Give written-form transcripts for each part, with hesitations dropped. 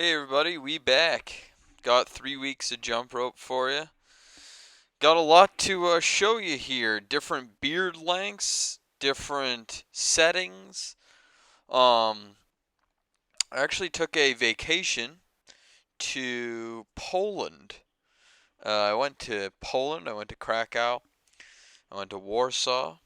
Hey everybody, we back. Got 3 weeks of jump rope for you. Got a lot to show you here. Different beard lengths, different settings. I actually took a vacation to Poland. I went to Poland. I went to Krakow. I went to Warsaw.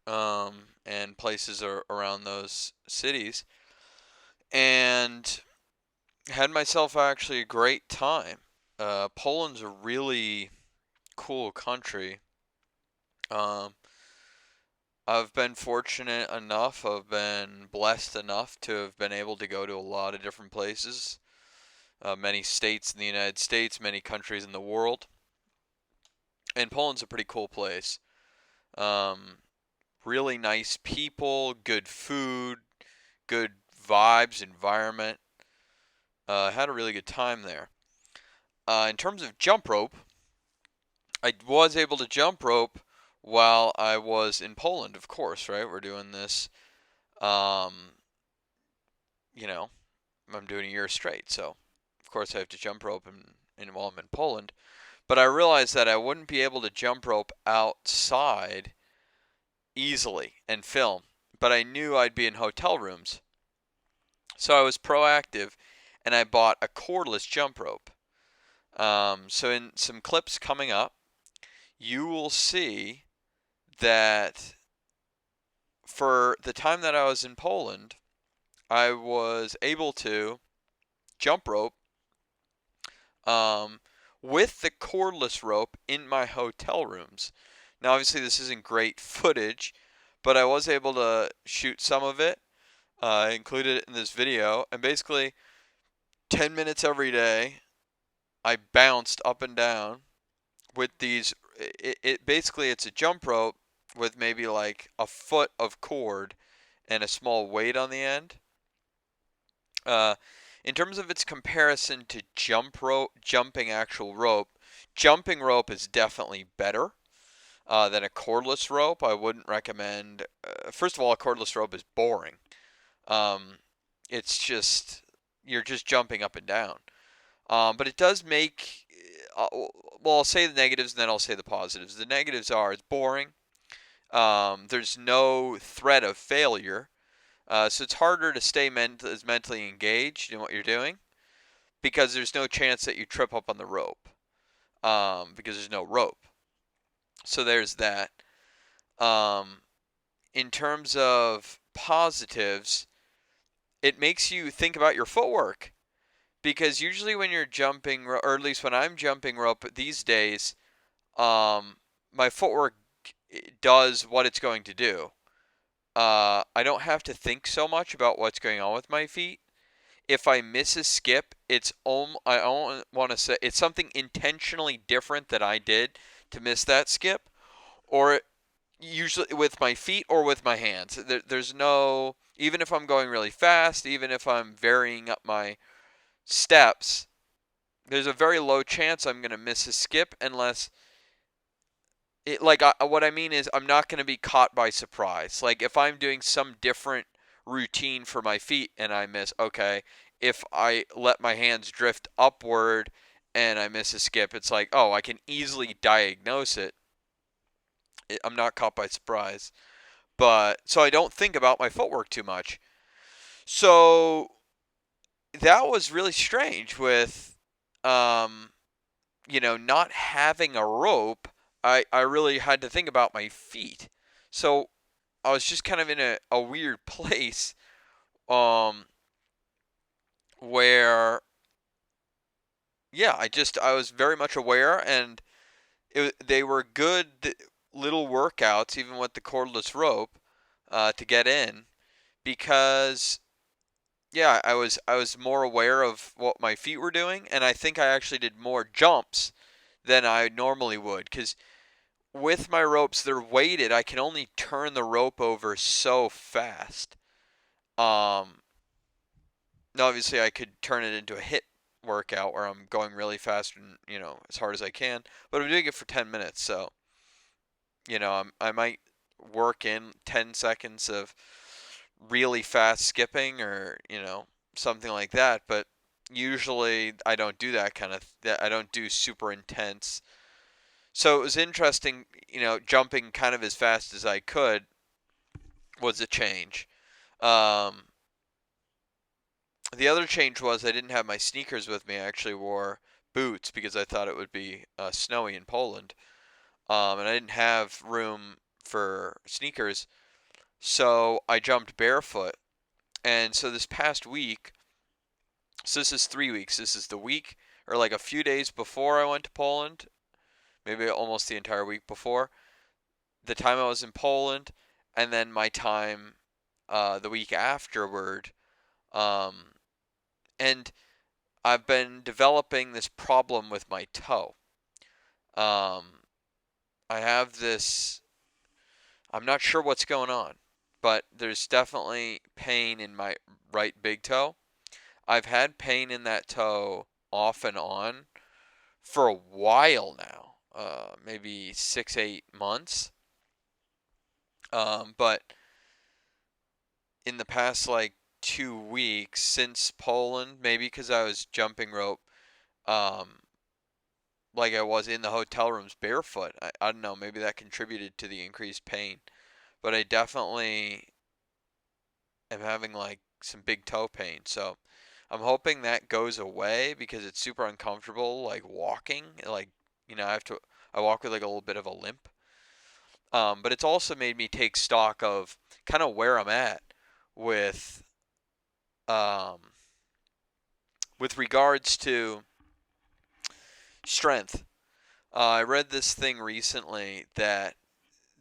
And places around those cities, and had myself actually a great time. Poland's a really cool country. Um, I've been fortunate enough, I've been blessed enough to have been able to go to a lot of different places, many states in the United States, many countries in the world, and Poland's a pretty cool place. Um, really nice people, good food, good vibes, environment. Had a really good time there. In terms of jump rope, I was able to jump rope while I was in Poland, of course, right? We're doing this, um, you know, I'm doing a year straight, so of course I have to jump rope while I'm in Poland. But I realized that I wouldn't be able to jump rope outside easily and film, but I knew I'd be in hotel rooms. So I was proactive and I bought a cordless jump rope. So in some clips coming up, you will see that for the time that I was in Poland, I was able to jump rope um, with the cordless rope in my hotel rooms. Now, obviously, this isn't great footage, but I was able to shoot some of it, include it in this video, and basically 10 minutes every day, I bounced up and down with these. It basically it's a jump rope with maybe like a foot of cord and a small weight on the end. Uh, in terms of its comparison to jumping actual rope, jumping rope is definitely better than a cordless rope. I wouldn't recommend. First of all, a cordless rope is boring. Um, it's just you're just jumping up and down. But it does make. Well, I'll say the negatives and then I'll say the positives. The negatives are it's boring. There's no threat of failure. So it's harder to stay as mentally engaged in what you're doing because there's no chance that you trip up on the rope because there's no rope. So there's that. Um, in terms of positives, it makes you think about your footwork because usually when you're jumping, or at least when I'm jumping rope these days, um, my footwork does what it's going to do. I don't have to think so much about what's going on with my feet. If I miss a skip, I don't want to say it's something intentionally different that I did to miss that skip, or usually with my feet or with my hands. There's no even if I'm going really fast, even if I'm varying up my steps, there's a very low chance I'm going to miss a skip unless what I mean is I'm not going to be caught by surprise. Like if I'm doing some different routine for my feet and I miss, okay, if I let my hands drift upward and I miss a skip, it's like, oh, I can easily diagnose it. I'm not caught by surprise. But so I don't think about my footwork too much. So that was really strange with um not having a rope. I really had to think about my feet. So I was just kind of in a weird place um where yeah, I was very much aware, and they were good little workouts even with the cordless rope to get in because yeah, I was more aware of what my feet were doing, and I think I actually did more jumps than I normally would because with my ropes, they're weighted. I can only turn the rope over so fast. Um, Now obviously I could turn it into a hit workout where I'm going really fast and as hard as I can, but I'm doing it for 10 minutes, so I might work in 10 seconds of really fast skipping, or something like that. But usually I don't do that kind of. I don't do super intense. So it was interesting, jumping kind of as fast as I could was a change. Um, the other change was I didn't have my sneakers with me. I actually wore boots because I thought it would be snowy in Poland. And I didn't have room for sneakers, so I jumped barefoot. And so this past week, so this is 3 weeks. This is the week, or like a few days before I went to Poland, maybe almost the entire week before, the time I was in Poland, and then my time the week afterward. Um, and I've been developing this problem with my toe. Um, I have this, I'm not sure what's going on, but there's definitely pain in my right big toe. I've had pain in that toe off and on for a while now, maybe 6, 8 months. But in the past like 2 weeks since Poland, maybe because I was jumping rope, um, like I was in the hotel rooms barefoot. I don't know, maybe that contributed to the increased pain. But I definitely am having like some big toe pain. So I'm hoping that goes away because it's super uncomfortable, like walking. Like, I walk with like a little bit of a limp. But it's also made me take stock of kind of where I'm at with, um, with regards to strength. I read this thing recently that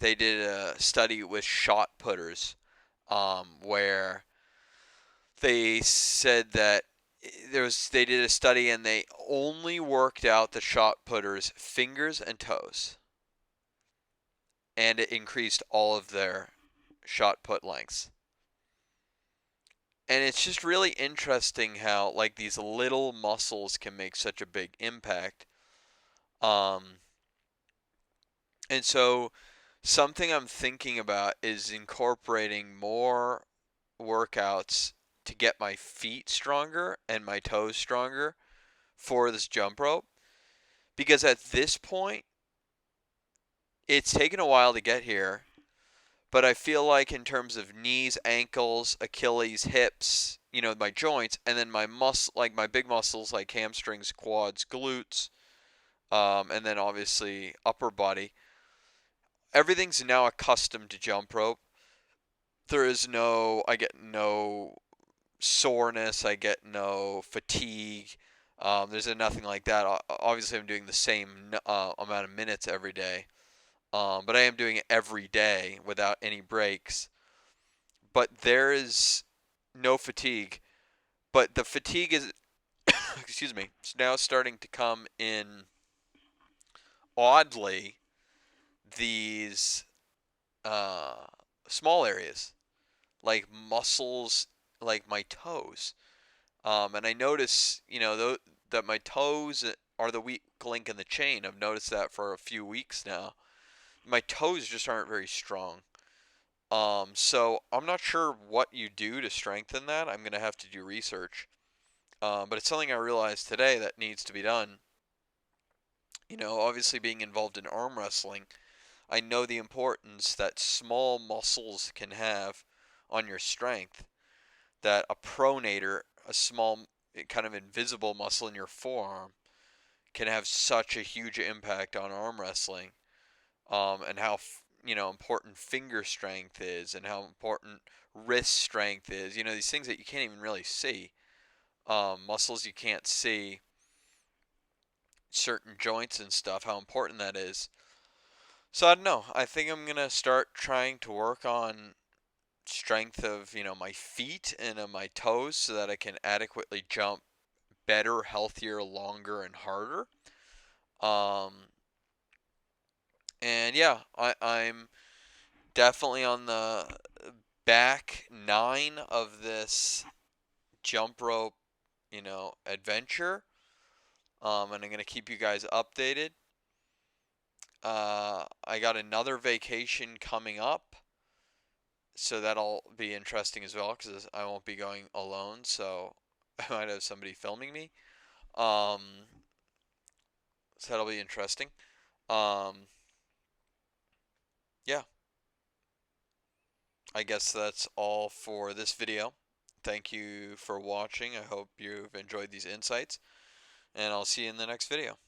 they did a study with shot putters, where they said that they did a study and they only worked out the shot putters' fingers and toes, and it increased all of their shot put lengths. And it's just really interesting how like these little muscles can make such a big impact. Um, and so something I'm thinking about is incorporating more workouts to get my feet stronger and my toes stronger for this jump rope. Because at this point, it's taken a while to get here, but I feel like in terms of knees, ankles, Achilles, hips, my joints, and then my like my big muscles like hamstrings, quads, glutes, and then obviously upper body, everything's now accustomed to jump rope. I get no soreness, I get no fatigue. There's nothing like that. Obviously, I'm doing the same amount of minutes every day, but I am doing it every day without any breaks. But there is no fatigue. But the fatigue is, excuse me, it's now starting to come in oddly these uh, small areas, like muscles, like my toes. And I notice, that my toes are the weak link in the chain. I've noticed that for a few weeks now. My toes just aren't very strong. So I'm not sure what you do to strengthen that. I'm gonna have to do research. But it's something I realized today that needs to be done. Obviously being involved in arm wrestling, I know the importance that small muscles can have on your strength. That a pronator, a small kind of invisible muscle in your forearm, can have such a huge impact on arm wrestling, and how important finger strength is, and how important wrist strength is. These things that you can't even really see, muscles you can't see, certain joints and stuff. How important that is. So I don't know. I think I'm gonna start trying to work on strength of my feet and of my toes so that I can adequately jump better, healthier, longer, and harder. Um, and yeah, I'm definitely on the back nine of this jump rope, adventure. And I'm gonna keep you guys updated. I got another vacation coming up, So that'll be interesting as well because I won't be going alone. So I might have somebody filming me. Um, so that'll be interesting. Um, yeah, I guess that's all for this video. Thank you for watching. I hope you've enjoyed these insights, and I'll see you in the next video.